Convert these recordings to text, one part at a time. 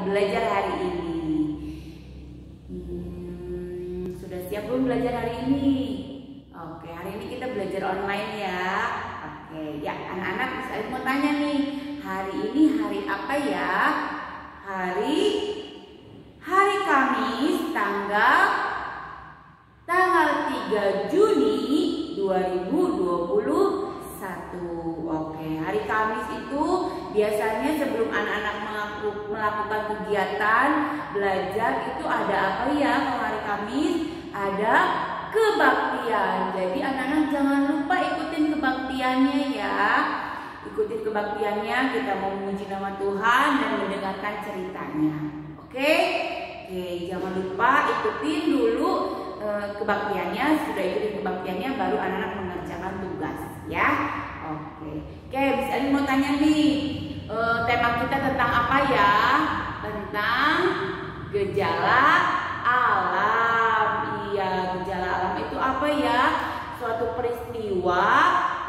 belajar hari ini? Sudah siap belum belajar hari ini? Oke, hari ini kita belajar online ya. Oke, ya anak-anak saya mau tanya nih, hari ini hari apa ya? Hari Kamis tanggal 3 Juni 2021. Oke, hari Kamis itu biasanya sebelum anak-anak melakukan kegiatan belajar itu ada apa ya? Kalau hari Kamis ada kebaktian. Jadi anak-anak jangan lupa ikutin kebaktiannya ya. Ikutin kebaktiannya, kita mau memuji nama Tuhan dan mendengarkan ceritanya. Oke, jangan lupa ikutin dulu kebaktiannya. Sudah ikutin kebaktiannya baru anak-anak mengerjakan tugas ya. Oke, Miss Elin mau tanya nih, tema kita tentang apa ya? Tentang gejala alam. Iya, gejala alam itu apa ya? Suatu peristiwa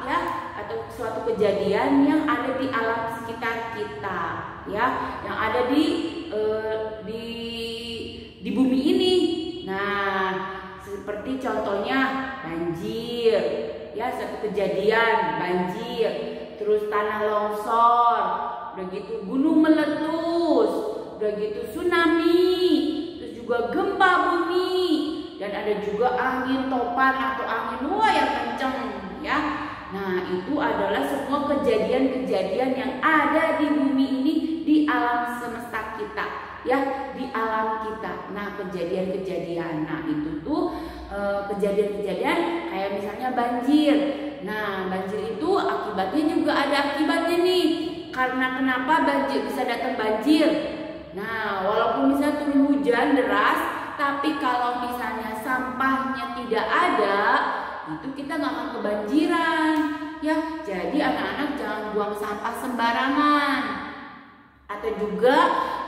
ya, atau suatu kejadian yang ada di alam sekitar kita ya, yang ada di bumi ini. Nah, seperti contohnya banjir ya, satu kejadian banjir, terus tanah longsor, udah gitu gunung meletus, udah gitu tsunami, terus juga gempa bumi, dan ada juga angin topan atau angin yang kenceng ya. Nah, itu adalah semua kejadian-kejadian yang ada di bumi ini, di alam semesta kita ya, di alam kita. Nah, kejadian-kejadian, nah itu tuh kejadian-kejadian kayak misalnya banjir. Nah, banjir itu akibatnya juga ada akibatnya nih. Karena kenapa banjir bisa datang banjir? Nah, walaupun misalnya turun hujan deras, tapi kalau misalnya sampahnya tidak ada, itu kita nggak akan kebanjiran ya. Jadi anak-anak jangan buang sampah sembarangan. Atau juga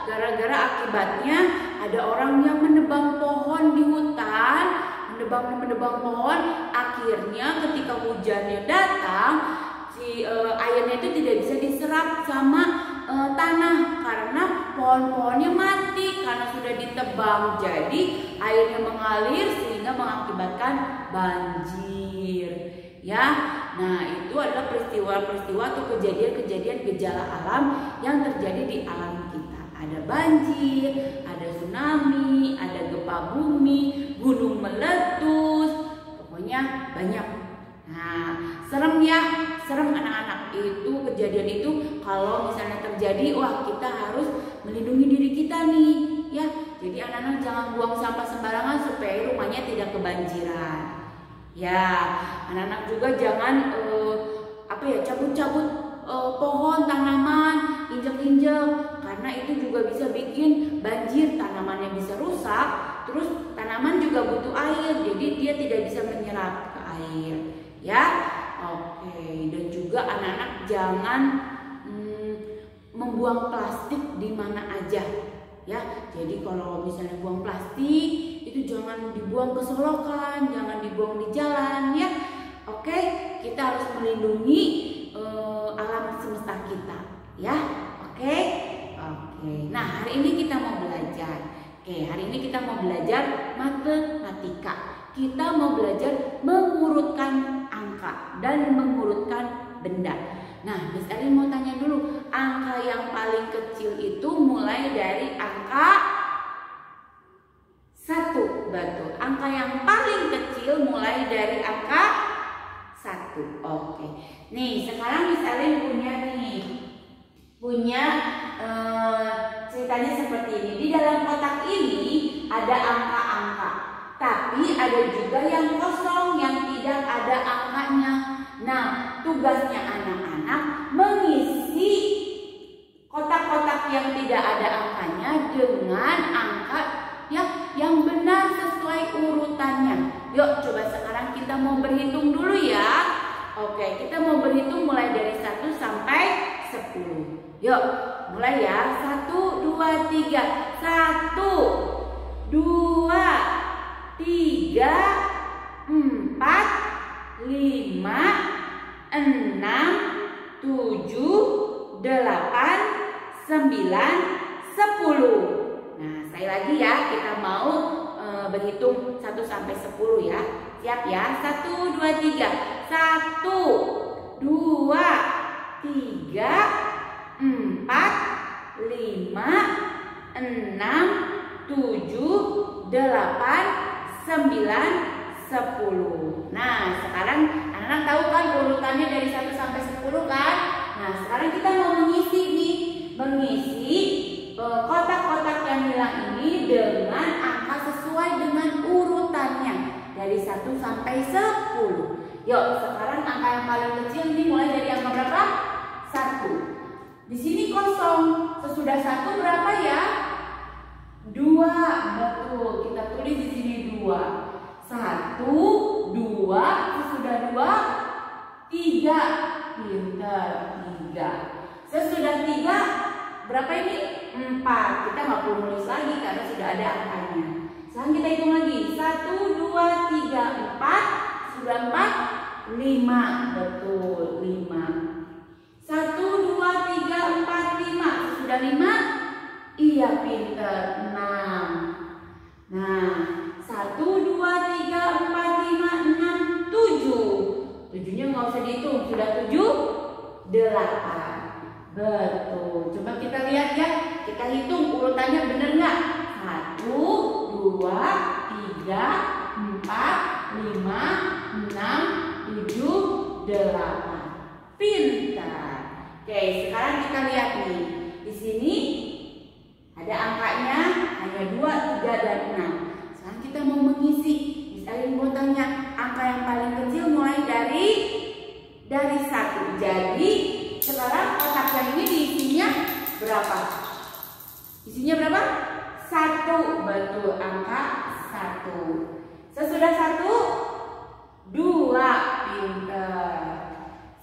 gara-gara akibatnya ada orang yang menebang pohon di hutan, menebang pohon, akhirnya ketika hujannya datang, si airnya itu tidak bisa diserap sama tanah karena pohon-pohonnya mati karena sudah ditebang. Jadi airnya mengalir sehingga mengakibatkan banjir ya. Nah, itu adalah peristiwa-peristiwa atau kejadian-kejadian gejala alam yang terjadi di alam kita. Ada banjir, ada tsunami, ada gempa bumi, gunung meletus, pokoknya banyak. Nah, serem ya, serem anak-anak. Itu kejadian itu kalau misalnya terjadi, wah kita harus melindungi diri kita nih ya. Jadi anak-anak jangan buang sampah sembarangan supaya rumahnya tidak kebanjiran. Ya, anak-anak juga jangan cabut-cabut pohon, tanaman, injek-injek, karena itu juga bisa bikin banjir, tanamannya bisa rusak, terus tanaman juga butuh air, jadi dia tidak bisa menyerap ke air, ya. Oke, dan juga anak-anak jangan membuang plastik di mana aja, ya. Jadi kalau misalnya buang plastik itu jangan dibuang ke solokan, jangan dibuang di jalan ya. Oke, kita harus melindungi alam semesta kita ya. Oke. Nah, hari ini kita mau belajar. Hari ini kita mau belajar matematika. Kita mau belajar mengurutkan angka dan mengurutkan benda. Nah, Miss Elin mau tanya dulu, angka yang paling kecil itu mulai dari angka 1, betul. Angka yang paling kecil mulai dari angka 1. Oke. Nih, sekarang Miss Elin punya ceritanya seperti ini. Di dalam kotak ini ada angka-angka, tapi ada juga yang kosong yang tidak ada angkanya. Nah, tugasnya anak-anak mengisi kotak-kotak yang tidak ada angkanya dengan angka yang benar sesuai urutannya. Yuk, coba sekarang kita mau berhitung dulu ya. Oke, kita mau berhitung mulai dari 1 sampai 10. Yuk, mulai ya. 1, 2, 3. 1, 2, 3, 4, 5, 6, 7, 8, 9, 10. Nah, sekali lagi ya, kita mau berhitung 1 sampai 10 ya. Siap ya? 1, 2, 3. 1, 2, 3, 4, 5, 6, 7, 8, 9, 10. Nah, sekarang anak-anak tahu kan urutannya dari 1 sampai 10 kan? Nah, sekarang kita mau mengisi nih, kotak-kotak yang hilang ini dengan angka sesuai dengan urutannya dari 1 sampai 10. Yuk, sekarang angka yang paling kecil ini mulai dari angka berapa? 1. Di sini kosong. Sesudah 1 berapa ya? 2. Betul. Kita tulis di sini 2. 1, 2, sesudah 2, 3. Pinter, 3. Sesudah 3, berapa ini? 4. Kita nggak perlu nulis lagi karena sudah ada angkanya. Sekarang kita hitung lagi. 1, 2, 3, 4. Sudah 4, 5. Betul, 5. 1, 2, 3, 4, 5. Sudah 5? Iya, pinter, 6. Nah, 1, 2, 3, 4, 5, 6, 7. 7-nya nggak usah dihitung. Sudah 7, 8. Betul. Coba kita lihat ya. Kita hitung urutannya bener nggak? 1, 2, 3, 4, 5, 6, 7, 8. Pintar. Oke, sekarang kita lihat nih. Di sini ada angkanya hanya 2, 3, dan 6. Sekarang kita mau mengisi. Misalnya mau tanya angka yang paling kecil mulai dari 1. Jadi sekarang kotak yang ini diisinya berapa? Isinya berapa? 1. Betul, angka 1. Sesudah 1, 2. Pinter.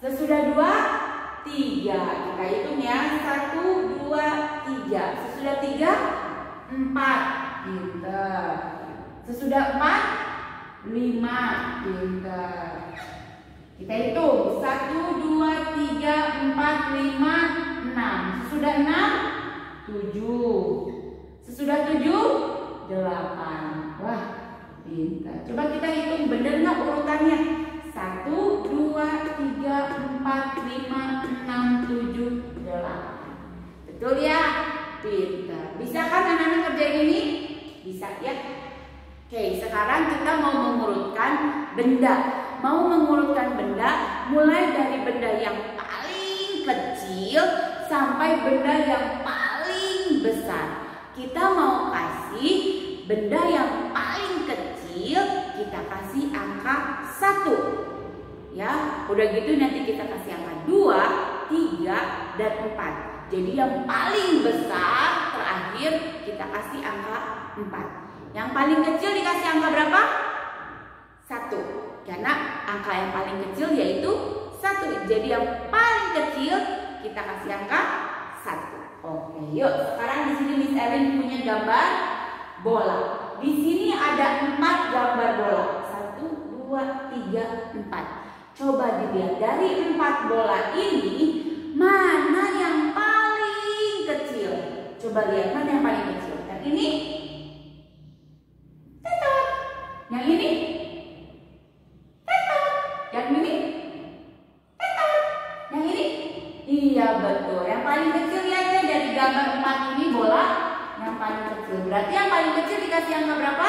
Sesudah 2, 3. Kita hitung ya. 1, 2, 3. Sesudah 3, 4. Pinter. Sesudah 4, 5. Pinter. Kita hitung 1, 2, 3, 4, 5, 6. Sesudah 6, 7. Sesudah 7, 8. Wah, pintar. Coba kita hitung bener nggak urutannya? 1, 2, 3, 4, 5, 6, 7, 8. Betul ya? Pintar. Bisa kan anak-anak kerjain ini? Bisa ya? Oke, sekarang kita mau mengurutkan benda. Mau mengurutkan benda mulai dari benda yang paling kecil sampai benda yang paling besar. Kita mau kasih benda yang paling kecil, kita kasih angka 1. Ya, udah gitu nanti kita kasih angka 2, 3, dan 4. Jadi yang paling besar terakhir kita kasih angka 4. Yang paling kecil dikasih angka berapa? 1. Karena angka yang paling kecil yaitu 1. Jadi yang paling kecil kita kasih angka 1. Oke, yuk sekarang di sini Miss Erin punya gambar bola. Di sini ada 4 gambar bola. 1, 2, 3, 4. Coba dilihat dari 4 bola ini mana yang paling kecil. Coba lihat mana yang paling kecil. Yang ini? Tetot. Yang ini? Yang ini? Tetot. Yang ini? Iya betul. Yang paling kecil lihatnya dari gambar 4 ini bola yang paling kecil. Berarti yang paling kecil dikasih angka berapa?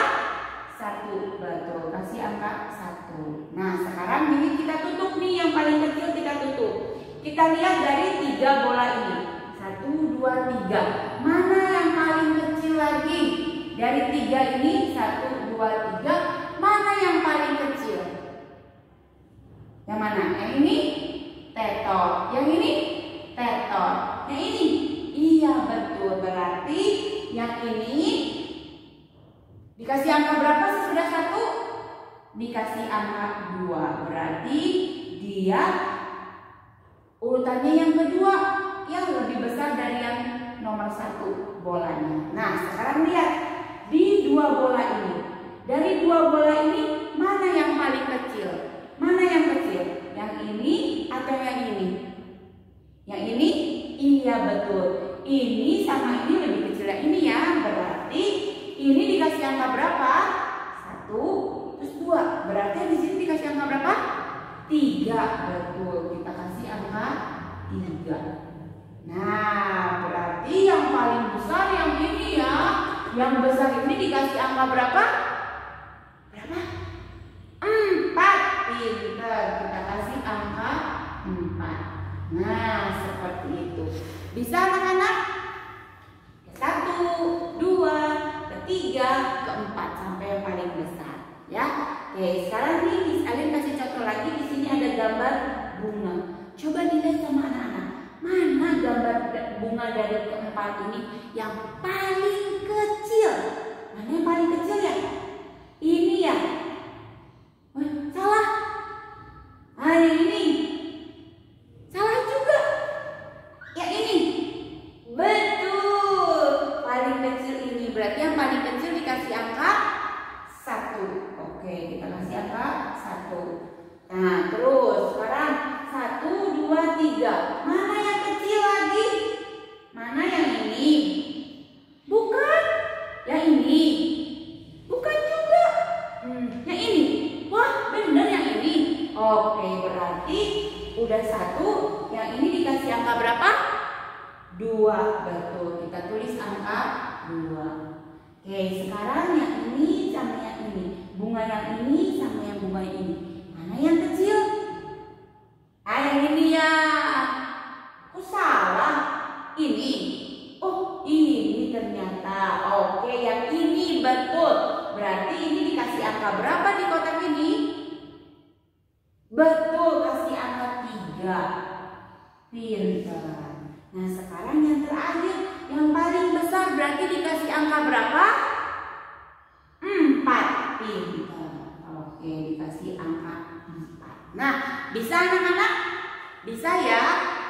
1. Betul. Kasih angka 1. Nah sekarang ini kita tutup nih yang paling kecil kita tutup. Kita lihat dari 3 bola ini. 1, 2, 3. Mana yang paling kecil lagi? Dari 3 ini 1, 2, 3. Mana yang paling kecil? Yang mana? Yang ini? Tetot. Yang ini? Tetot. Yang ini? Iya betul. Berarti yang ini dikasih angka berapa sesudah 1? Dikasih angka 2. Berarti dia urutannya yang kedua, yang lebih besar dari yang nomor 1 bolanya. Nah sekarang lihat di 2 bola ini. Dari 2 bola ini mana yang paling kecil? Mana yang kecil? Yang ini atau yang ini? Yang ini? Iya betul. ini sama ini lebih kecil yang ini ya. Berarti ini dikasih angka berapa? 1 terus 2. Berarti di sini dikasih angka berapa? 3. Betul, kita kasih angka 3. Nah, berarti yang paling besar yang ini ya. Yang besar ini dikasih angka berapa? Berapa? 4. Pintar, kita kasih angka 4. Nah, seperti itu. Bisa anak-anak? 1, 2, 3, 4 sampai yang paling besar, ya. Oke, sekarang nih Miss Alin kasih contoh lagi. Di sini ada gambar bunga. Coba dilihat sama anak-anak. Mana gambar bunga dari keempat ini yang paling kecil? Mana yang paling kecil ya? Ini ya? Salah. Ah, yang ini. Salah juga. Yang ini. Betul. Paling kecil ini. Berarti yang paling kecil dikasih angka 1. Oke, kita kasih angka 1. Nah, terus sekarang 1, 2, 3. Mana yang kecil lagi? Mana yang ini? Bukan. Yang ini. Bukan juga. Yang ini. Wah, bener yang ini. Oke, berarti udah 1. Yang ini dikasih angka berapa? 2. Betul, kita tulis angka 2. Oke, sekarang yang ini sama yang ini. Bunga yang ini sama yang bunga ini. Mana yang kecil? Ah, yang ini ya. Kok salah? Ini. Oh, ini ternyata. Oke, yang ini betul. Berarti ini dikasih angka berapa di kotak ini? Betul, kasih angka 3. Pintar. Nah, sekarang yang terakhir, yang paling besar berarti dikasih angka berapa? 4. Pintar. Oke, dikasih angka 4. Nah, bisa anak-anak? Bisa ya?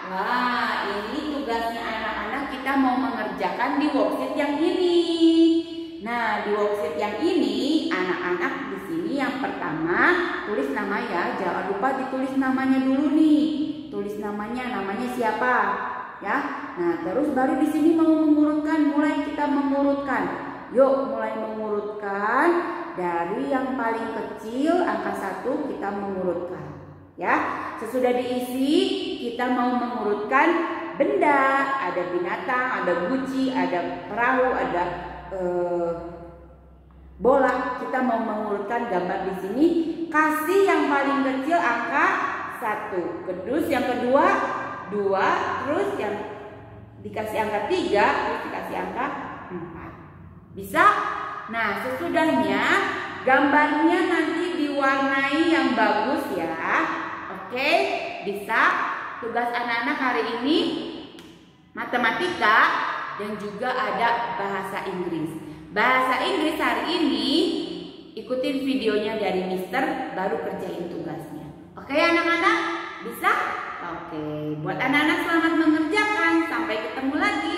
Wah, ini tugasnya anak-anak, kita mau mengerjakan di worksheet yang ini. Nah, di worksheet yang ini, anak-anak di sini yang pertama tulis nama ya. Jangan lupa ditulis namanya dulu nih. Tulis namanya siapa? Ya. Nah, terus baru di sini mau mengurutkan, mulai kita mengurutkan. Yuk, mulai mengurutkan dari yang paling kecil angka 1 kita mengurutkan. Ya, sesudah diisi kita mau mengurutkan benda, ada binatang, ada guci, ada perahu, ada bola. Kita mau mengurutkan gambar di sini. Kasih yang paling kecil angka 1. Terus yang kedua 2, terus yang dikasih angka 3, terus dikasih angka 4. Bisa? Nah, sesudahnya gambarnya nanti diwarnai yang bagus ya. Oke, bisa. Tugas anak-anak hari ini matematika dan juga ada bahasa Inggris. Bahasa Inggris hari ini ikutin videonya dari Mister, baru kerjain tugasnya. Oke anak-anak, bisa? Oke, buat anak-anak selamat mengerjakan. Sampai ketemu lagi.